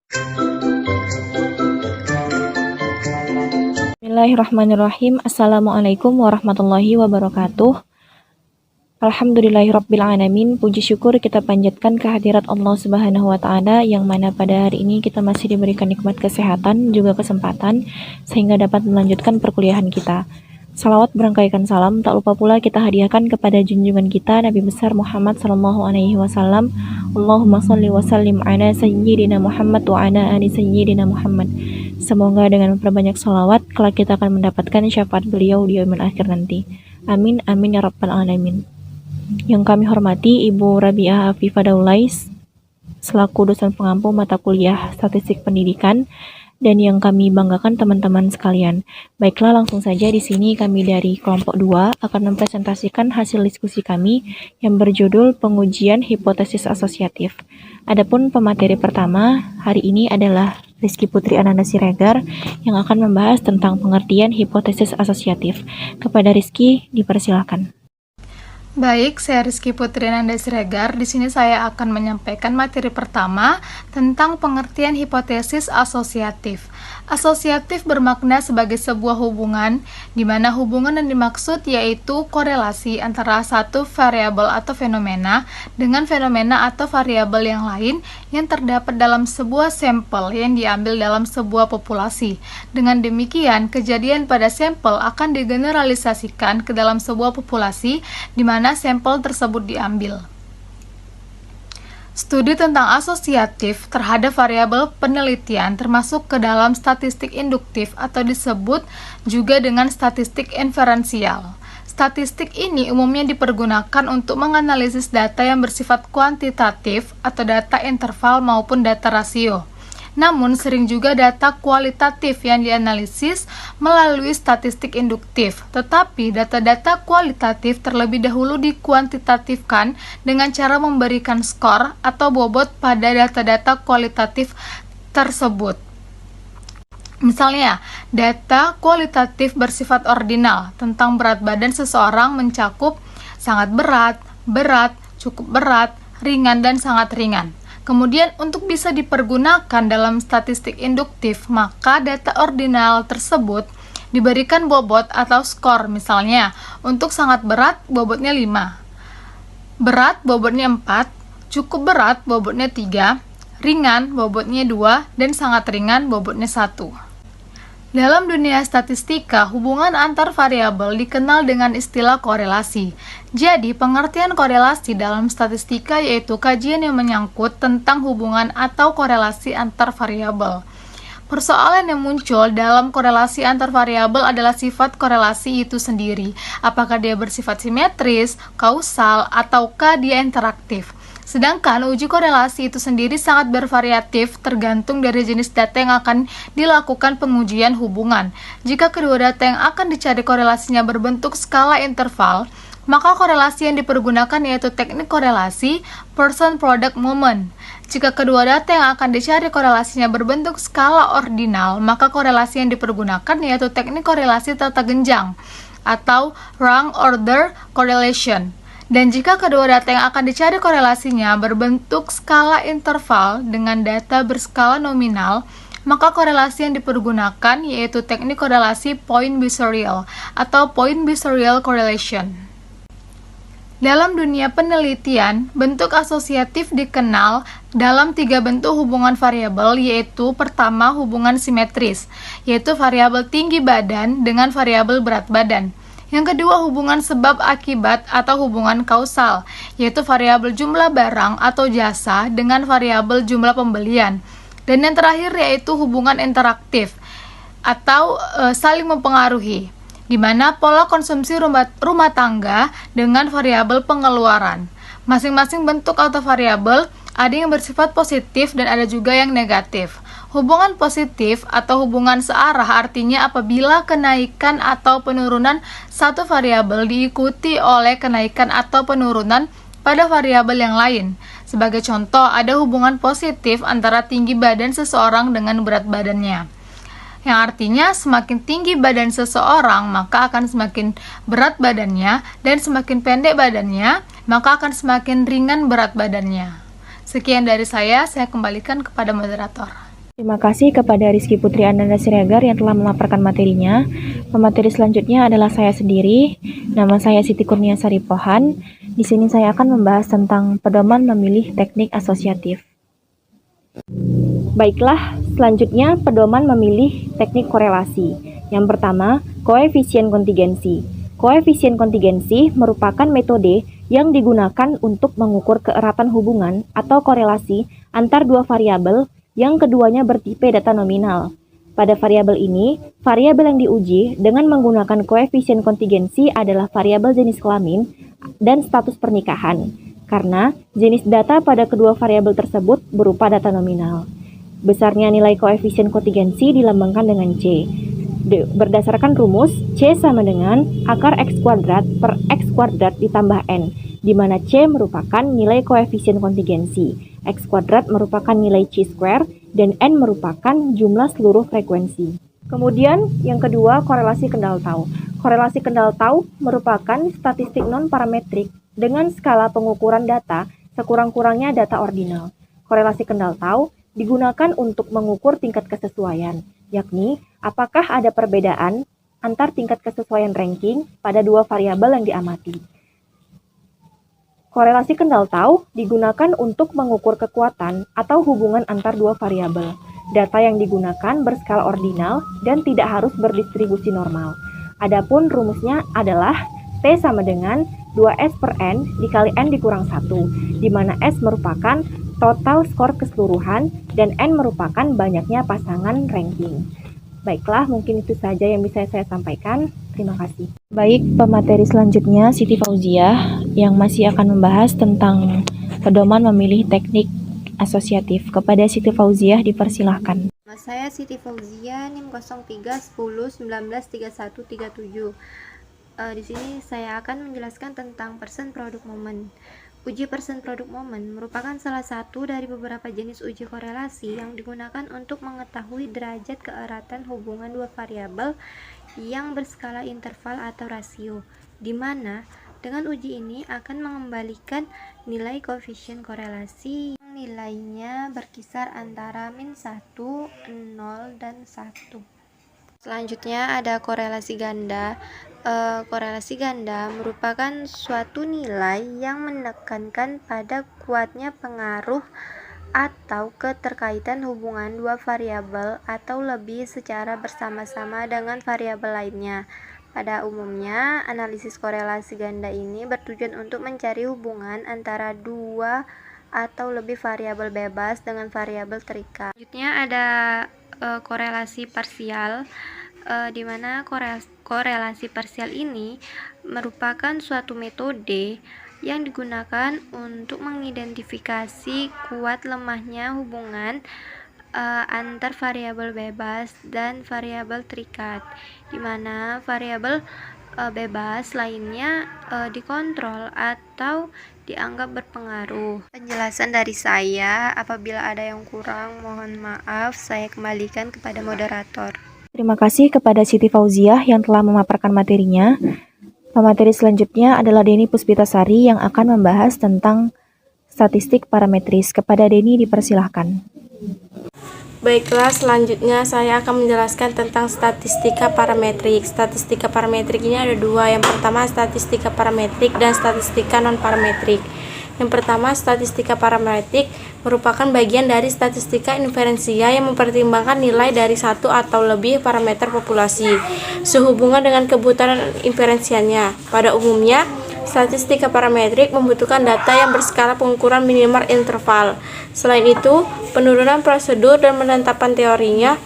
Bismillahirrahmanirrahim. Assalamualaikum warahmatullahi wabarakatuh. Alhamdulillahirrabbilalamin. Puji syukur kita panjatkan kehadirat Allah Subhanahu wa Ta'ala, yang mana pada hari ini kita masih diberikan nikmat kesehatan juga kesempatan sehingga dapat melanjutkan perkuliahan kita. Salawat berangkaikan salam tak lupa pula kita hadiahkan kepada junjungan kita Nabi besar Muhammad sallallahu alaihi wasallam. Allahumma shalli wa sallim ala sayyidina Muhammad wa ala ali sayyidina Muhammad. Semoga dengan memperbanyak salawat kelak kita akan mendapatkan syafaat beliau di yaumil akhir nanti. Amin amin ya rabbal alamin. Yang kami hormati Ibu Rabi'ah Afifah Daulais selaku dosen pengampu mata kuliah Statistik Pendidikan, dan yang kami banggakan teman-teman sekalian. Baiklah, langsung saja di sini kami dari kelompok 2 akan mempresentasikan hasil diskusi kami yang berjudul pengujian hipotesis asosiatif. Adapun pemateri pertama hari ini adalah Rizky Putri Ananda Siregar yang akan membahas tentang pengertian hipotesis asosiatif. Kepada Rizky dipersilakan. Baik, saya Rizky Putri Ananda Siregar. Di sini saya akan menyampaikan materi pertama tentang pengertian hipotesis asosiatif. Asosiatif bermakna sebagai sebuah hubungan, di mana hubungan yang dimaksud yaitu korelasi antara satu variabel atau fenomena dengan fenomena atau variabel yang lain yang terdapat dalam sebuah sampel yang diambil dalam sebuah populasi. Dengan demikian, kejadian pada sampel akan digeneralisasikan ke dalam sebuah populasi di mana sampel tersebut diambil. Studi tentang asosiatif terhadap variabel penelitian termasuk ke dalam statistik induktif atau disebut juga dengan statistik inferensial. Statistik ini umumnya dipergunakan untuk menganalisis data yang bersifat kuantitatif atau data interval maupun data rasio. Namun sering juga data kualitatif yang dianalisis melalui statistik induktif. Tetapi data-data kualitatif terlebih dahulu dikuantitatifkan dengan cara memberikan skor atau bobot pada data-data kualitatif tersebut. Misalnya, data kualitatif bersifat ordinal tentang berat badan seseorang mencakup sangat berat, berat, cukup berat, ringan, dan sangat ringan. Kemudian untuk bisa dipergunakan dalam statistik induktif, maka data ordinal tersebut diberikan bobot atau skor. Misalnya, untuk sangat berat bobotnya 5, berat bobotnya 4, cukup berat bobotnya 3, ringan bobotnya 2, dan sangat ringan bobotnya 1. Dalam dunia statistika, hubungan antar variabel dikenal dengan istilah korelasi. Jadi, pengertian korelasi dalam statistika yaitu kajian yang menyangkut tentang hubungan atau korelasi antar variabel. Persoalan yang muncul dalam korelasi antar variabel adalah sifat korelasi itu sendiri. Apakah dia bersifat simetris, kausal, ataukah dia interaktif? Sedangkan uji korelasi itu sendiri sangat bervariatif tergantung dari jenis data yang akan dilakukan pengujian hubungan. Jika kedua data yang akan dicari korelasinya berbentuk skala interval, maka korelasi yang dipergunakan yaitu teknik korelasi person-product moment. Jika kedua data yang akan dicari korelasinya berbentuk skala ordinal, maka korelasi yang dipergunakan yaitu teknik korelasi tata genjang atau rank order correlation. Dan jika kedua data yang akan dicari korelasinya berbentuk skala interval dengan data berskala nominal, maka korelasi yang dipergunakan yaitu teknik korelasi point biserial atau point biserial correlation. Dalam dunia penelitian, bentuk asosiatif dikenal dalam 3 bentuk hubungan variabel, yaitu pertama hubungan simetris, yaitu variabel tinggi badan dengan variabel berat badan. Yang kedua, hubungan sebab akibat atau hubungan kausal, yaitu variabel jumlah barang atau jasa dengan variabel jumlah pembelian. Dan yang terakhir yaitu hubungan interaktif atau saling mempengaruhi, di mana pola konsumsi rumah tangga dengan variabel pengeluaran. Masing-masing bentuk atau variabel ada yang bersifat positif dan ada juga yang negatif. Hubungan positif atau hubungan searah artinya apabila kenaikan atau penurunan satu variabel diikuti oleh kenaikan atau penurunan pada variabel yang lain. Sebagai contoh, ada hubungan positif antara tinggi badan seseorang dengan berat badannya. Yang artinya semakin tinggi badan seseorang, maka akan semakin berat badannya, dan semakin pendek badannya, maka akan semakin ringan berat badannya. Sekian dari saya kembalikan kepada moderator. Terima kasih kepada Rizky Putri Ananda Siregar yang telah memaparkan materinya. Pemateri selanjutnya adalah saya sendiri. Nama saya Siti Kurnia Saripohan. Di sini saya akan membahas tentang pedoman memilih teknik asosiatif. Baiklah, selanjutnya pedoman memilih teknik korelasi. Yang pertama, koefisien kontingensi. Koefisien kontingensi merupakan metode yang digunakan untuk mengukur keeratan hubungan atau korelasi antar dua variabel yang keduanya bertipe data nominal. Pada variabel ini, variabel yang diuji dengan menggunakan koefisien kontingensi adalah variabel jenis kelamin dan status pernikahan, karena jenis data pada kedua variabel tersebut berupa data nominal. Besarnya nilai koefisien kontingensi dilambangkan dengan C. Berdasarkan rumus, C sama dengan akar X kuadrat per X kuadrat ditambah N, di mana C merupakan nilai koefisien kontingensi, X kuadrat merupakan nilai C square, dan N merupakan jumlah seluruh frekuensi. Kemudian, yang kedua, korelasi kendal tau. Korelasi kendal tau merupakan statistik non-parametrik dengan skala pengukuran data sekurang-kurangnya data ordinal. Korelasi kendal tau digunakan untuk mengukur tingkat kesesuaian, yakni apakah ada perbedaan antar tingkat kesesuaian ranking pada dua variabel yang diamati. Korelasi kendal tau digunakan untuk mengukur kekuatan atau hubungan antar dua variabel. Data yang digunakan berskala ordinal dan tidak harus berdistribusi normal. Adapun rumusnya adalah T sama dengan 2S per N dikali N dikurang 1, di mana S merupakan total skor keseluruhan dan N merupakan banyaknya pasangan ranking. Baiklah, mungkin itu saja yang bisa saya sampaikan. Terima kasih. Baik, pemateri selanjutnya Siti Fauziah yang masih akan membahas tentang pedoman memilih teknik asosiatif. Kepada Siti Fauziah dipersilahkan. Nama saya Siti Fauziah, NIM 0310193137. Di sini saya akan menjelaskan tentang persen produk momen. Uji persen produk momen merupakan salah satu dari beberapa jenis uji korelasi yang digunakan untuk mengetahui derajat keeratan hubungan dua variabel yang berskala interval atau rasio, di mana dengan uji ini akan mengembalikan nilai koefisien korelasi yang nilainya berkisar antara min 1, 0, dan 1. Selanjutnya ada korelasi ganda. Korelasi ganda merupakan suatu nilai yang menekankan pada kuatnya pengaruh atau keterkaitan hubungan dua variabel atau lebih secara bersama-sama dengan variabel lainnya. Pada umumnya, analisis korelasi ganda ini bertujuan untuk mencari hubungan antara dua atau lebih variabel bebas dengan variabel terikat. Selanjutnya ada korelasi parsial, di mana korelasi parsial ini merupakan suatu metode yang digunakan untuk mengidentifikasi kuat lemahnya hubungan antar variabel bebas dan variabel terikat, di mana variabel bebas lainnya dikontrol atau dianggap berpengaruh. Penjelasan dari saya, apabila ada yang kurang mohon maaf, saya kembalikan kepada moderator. Terima kasih kepada Siti Fauziah yang telah memaparkan materinya. Pemateri selanjutnya adalah Deni Puspitasari yang akan membahas tentang statistik parametris. Kepada Deni dipersilahkan. Baiklah, selanjutnya saya akan menjelaskan tentang statistika parametrik. Statistika parametrik ini ada dua. Yang pertama statistika parametrik dan statistika non-parametrik. Yang pertama, statistika parametrik merupakan bagian dari statistika inferensia yang mempertimbangkan nilai dari satu atau lebih parameter populasi sehubungan dengan kebutuhan inferensianya. Pada umumnya, statistika parametrik membutuhkan data yang berskala pengukuran minimal interval. Selain itu, penurunan prosedur dan penetapan teorinya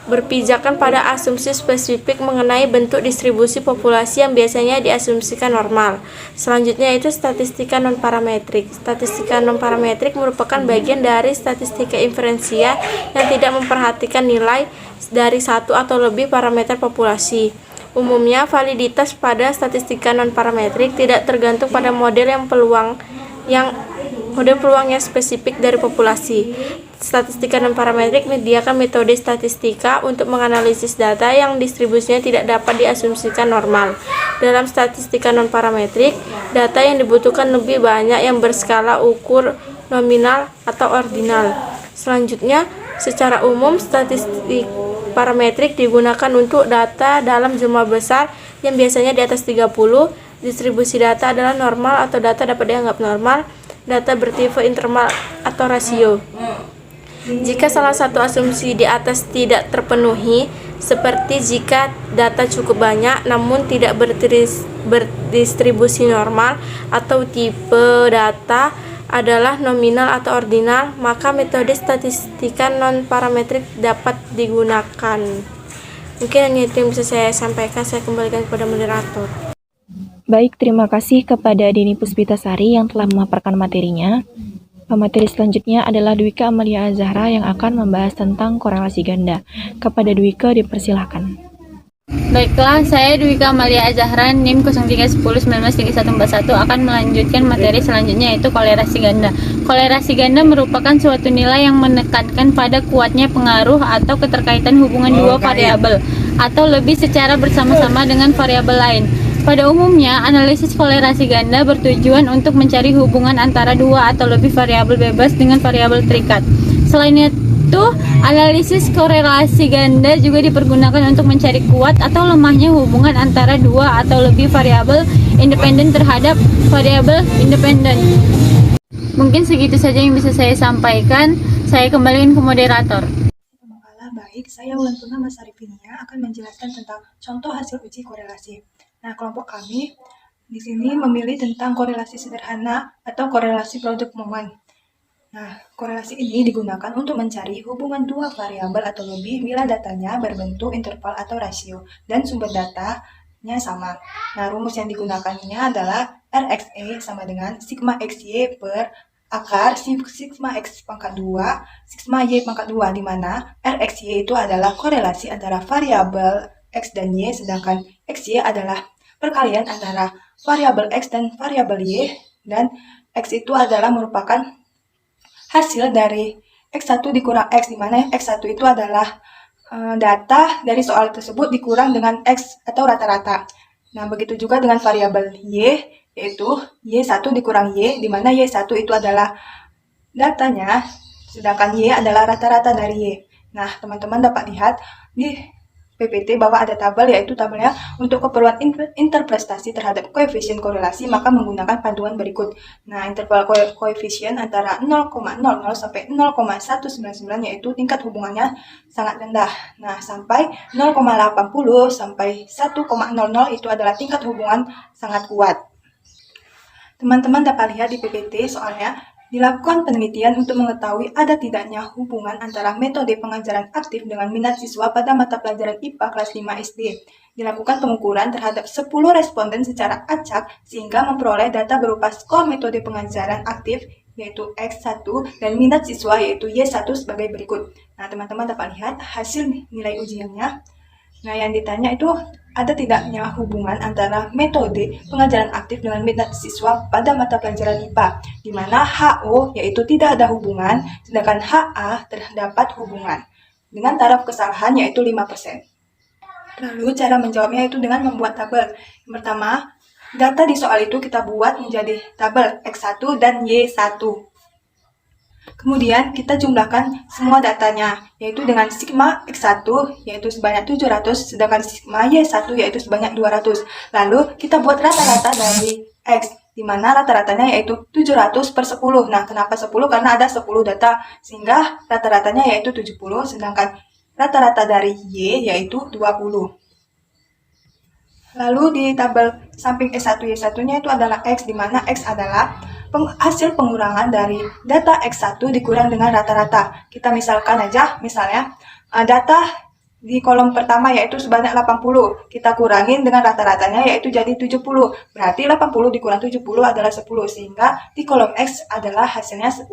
berpijakan pada asumsi spesifik mengenai bentuk distribusi populasi yang biasanya diasumsikan normal. Selanjutnya itu statistika non-parametrik. Statistika non-parametrik merupakan bagian dari statistika inferensia yang tidak memperhatikan nilai dari satu atau lebih parameter populasi. Umumnya, validitas pada statistika non-parametrik tidak tergantung pada model peluang yang spesifik dari populasi. Statistika non-parametrik menyediakan metode statistika untuk menganalisis data yang distribusinya tidak dapat diasumsikan normal. Dalam statistika non-parametrik, data yang dibutuhkan lebih banyak yang berskala ukur nominal atau ordinal. Selanjutnya, Secara umum, statistik parametrik digunakan untuk data dalam jumlah besar yang biasanya di atas 30. Distribusi data adalah normal atau data dapat dianggap normal. Data bertipe interval atau rasio. Jika salah satu asumsi di atas tidak terpenuhi, seperti jika data cukup banyak namun tidak berdistribusi normal atau tipe data adalah nominal atau ordinal, maka metode statistika non-parametrik dapat digunakan. Mungkin hanya itu yang bisa saya sampaikan. Saya kembalikan kepada moderator. Baik, terima kasih kepada Dini Puspitasari yang telah memaparkan materinya. Pemateri selanjutnya adalah Dwika Amalia Azahra yang akan membahas tentang korelasi ganda. Kepada Dwika dipersilahkan. Baiklah, saya Dwika Amalia Azahra, NIM 0310193141 akan melanjutkan materi selanjutnya, yaitu kolerasi ganda. Kolerasi ganda merupakan suatu nilai yang menekankan pada kuatnya pengaruh atau keterkaitan hubungan dua variabel, atau lebih secara bersama-sama dengan variabel lain. Pada umumnya, analisis kolerasi ganda bertujuan untuk mencari hubungan antara dua atau lebih variabel bebas dengan variabel terikat. Selain itu, analisis korelasi ganda juga dipergunakan untuk mencari kuat atau lemahnya hubungan antara dua atau lebih variabel independen terhadap variabel independen. Mungkin segitu saja yang bisa saya sampaikan. Saya kembalikan ke moderator. Baik, saya Wulan Purna Mas Arifinia akan menjelaskan tentang contoh hasil uji korelasi. Nah, kelompok kami di sini memilih tentang korelasi sederhana atau korelasi produk momen. Nah, korelasi ini digunakan untuk mencari hubungan dua variabel atau lebih bila datanya berbentuk interval atau rasio dan sumber datanya sama. Nah, rumus yang digunakannya adalah RXE sama dengan sigma XY per akar sigma X pangkat 2 sigma Y pangkat 2, di mana RXY itu adalah korelasi antara variabel X dan Y, sedangkan XY adalah perkalian antara variabel X dan variabel Y, dan X itu adalah merupakan hasil dari X1 dikurang X, di mana X1 itu adalah data dari soal tersebut dikurang dengan X atau rata-rata. Nah, begitu juga dengan variabel Y, yaitu Y1 dikurang Y, di mana Y1 itu adalah datanya, sedangkan Y adalah rata-rata dari Y. Nah, teman-teman dapat lihat di PPT bahwa ada tabel, yaitu tabelnya untuk keperluan interpretasi terhadap koefisien korelasi, maka menggunakan panduan berikut. Nah, interval koefisien antara 0,00 sampai 0,199, yaitu tingkat hubungannya sangat rendah. Nah, sampai 0,80 sampai 1,00 itu adalah tingkat hubungan sangat kuat. Teman-teman dapat lihat di PPT soalnya, dilakukan penelitian untuk mengetahui ada tidaknya hubungan antara metode pengajaran aktif dengan minat siswa pada mata pelajaran IPA kelas 5 SD. Dilakukan pengukuran terhadap 10 responden secara acak sehingga memperoleh data berupa skor metode pengajaran aktif yaitu X1 dan minat siswa yaitu Y1 sebagai berikut. Nah, teman-teman dapat lihat hasil nilai ujiannya. Nah, yang ditanya itu ada tidaknya hubungan antara metode pengajaran aktif dengan minat siswa pada mata pelajaran IPA, di mana HO yaitu tidak ada hubungan, sedangkan HA terdapat hubungan, dengan taraf kesalahan yaitu 5%. Lalu cara menjawabnya itu dengan membuat tabel. Yang pertama, data di soal itu kita buat menjadi tabel X1 dan Y1. Kemudian kita jumlahkan semua datanya, yaitu dengan sigma X1 yaitu sebanyak 700, sedangkan sigma Y1 yaitu sebanyak 200. Lalu kita buat rata-rata dari X, di mana rata-ratanya yaitu 700 per 10. Nah, kenapa 10? Karena ada 10 data, sehingga rata-ratanya yaitu 70, sedangkan rata-rata dari Y yaitu 20. Lalu di tabel samping S1 Y1-nya itu adalah X, di mana X adalah hasil pengurangan dari data X1 dikurang dengan rata-rata. Kita misalkan aja, misalnya data di kolom pertama yaitu sebanyak 80. Kita kurangin dengan rata-ratanya yaitu jadi 70. Berarti 80 dikurang 70 adalah 10, sehingga di kolom X adalah hasilnya 10.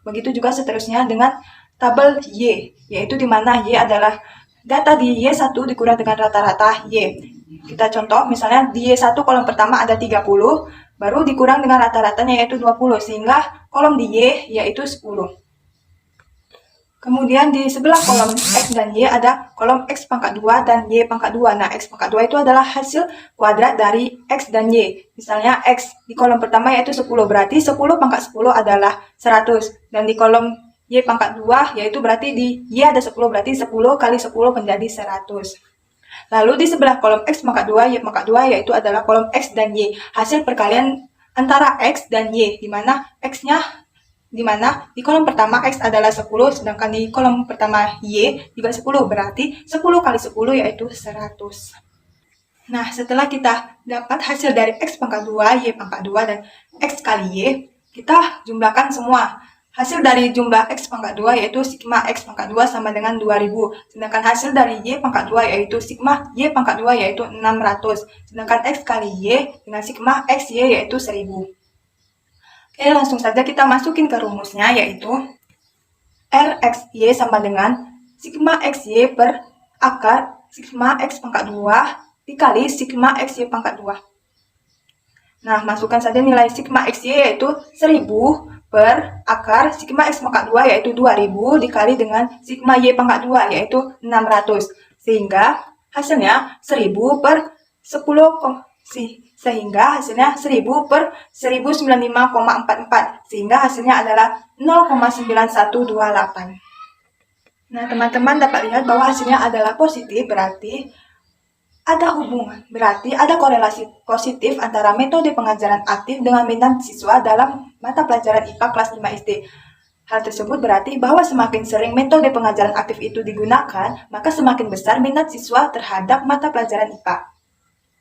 Begitu juga seterusnya dengan tabel Y, yaitu di mana Y adalah data di Y1 dikurang dengan rata-rata Y. Kita contoh, misalnya di Y1 kolom pertama ada 30, baru dikurang dengan rata-ratanya yaitu 20, sehingga kolom di Y yaitu 10. Kemudian di sebelah kolom X dan Y ada kolom X pangkat 2 dan Y pangkat 2. Nah, X pangkat 2 itu adalah hasil kuadrat dari X dan Y. Misalnya X di kolom pertama yaitu 10, berarti 10 pangkat 10 adalah 100. Dan di kolom Y pangkat 2, yaitu berarti di Y ada 10, berarti 10 kali 10 menjadi 100. Lalu di sebelah kolom X pangkat 2, Y pangkat 2, yaitu adalah kolom X dan Y. Hasil perkalian antara X dan Y, di mana di kolom pertama X adalah 10, sedangkan di kolom pertama Y juga 10, berarti 10 kali 10 yaitu 100. Nah, setelah kita dapat hasil dari X pangkat 2, Y pangkat 2, dan X kali Y, kita jumlahkan semua. Hasil dari jumlah X pangkat 2 yaitu sigma X pangkat 2 sama dengan 2000. Sedangkan hasil dari Y pangkat 2 yaitu sigma Y pangkat 2 yaitu 600. Sedangkan X kali Y dengan sigma X Y yaitu 1000. Oke, langsung saja kita masukin ke rumusnya, yaitu RXY sama dengan sigma XY per akar sigma X pangkat 2 dikali sigma XY pangkat 2. Nah, masukkan saja nilai sigma XY yaitu 1000 per akar sigma X pangkat 2 yaitu 2000 dikali dengan sigma Y pangkat 2 yaitu 600. Sehingga hasilnya 1000 per 10, sehingga hasilnya 1000 per 1095,44. Sehingga hasilnya adalah 0,9128. Nah, teman-teman dapat lihat bahwa hasilnya adalah positif, berarti ada hubungan, berarti ada korelasi positif antara metode pengajaran aktif dengan minat siswa dalam mata pelajaran IPA kelas 5 SD. Hal tersebut berarti bahwa semakin sering metode pengajaran aktif itu digunakan, maka semakin besar minat siswa terhadap mata pelajaran IPA.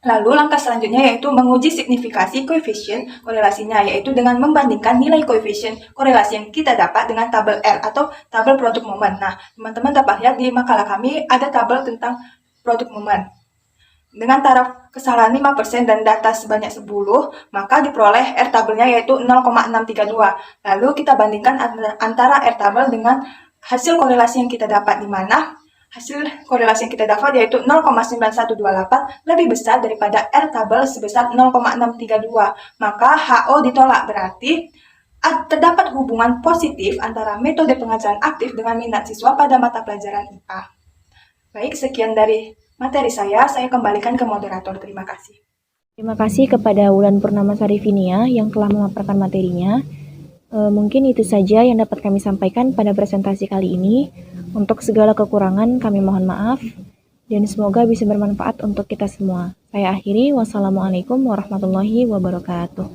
Lalu langkah selanjutnya yaitu menguji signifikasi koefisien korelasinya, yaitu dengan membandingkan nilai koefisien korelasi yang kita dapat dengan tabel R atau tabel produk momen. Nah, teman-teman dapat lihat di makalah kami ada tabel tentang produk momen. Dengan taraf kesalahan 5% dan data sebanyak 10, maka diperoleh R tabelnya yaitu 0,632. Lalu kita bandingkan antara R tabel dengan hasil korelasi yang kita dapat, di mana hasil korelasi yang kita dapat yaitu 0,9128 lebih besar daripada R tabel sebesar 0,632. Maka HO ditolak, berarti terdapat hubungan positif antara metode pengajaran aktif dengan minat siswa pada mata pelajaran IPA. Baik, sekian dari materi saya kembalikan ke moderator. Terima kasih. Terima kasih kepada Wulan Purnama Sarifinia yang telah memaparkan materinya. Mungkin itu saja yang dapat kami sampaikan pada presentasi kali ini. Untuk segala kekurangan kami mohon maaf dan semoga bisa bermanfaat untuk kita semua. Saya akhiri, wassalamualaikum warahmatullahi wabarakatuh.